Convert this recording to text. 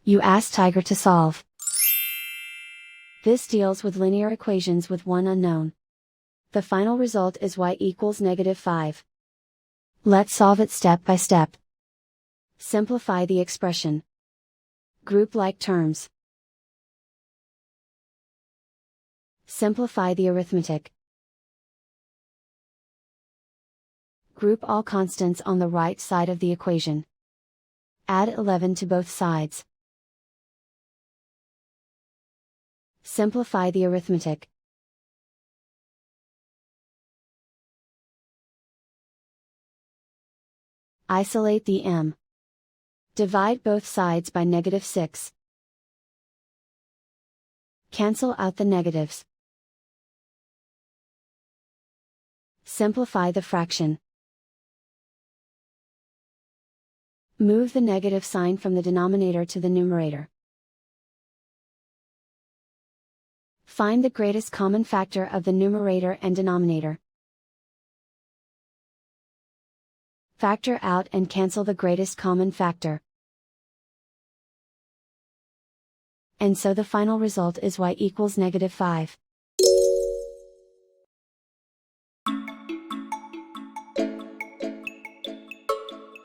You ask Tiger to solve. This deals with linear equations with one unknown. The final result is y equals -5. Let's solve it step by step. Simplify the expression. Group like terms. Simplify the arithmetic. Group all constants on the right side of the equation. Add 11 to both sides. Simplify the arithmetic. Isolate the m. Divide both sides by -6. Cancel out the negatives. Simplify the fraction. Move the negative sign from the denominator to the numerator. Find the greatest common factor of the numerator and denominator. Factor out and cancel the greatest common factor. And so the final result is y equals -5.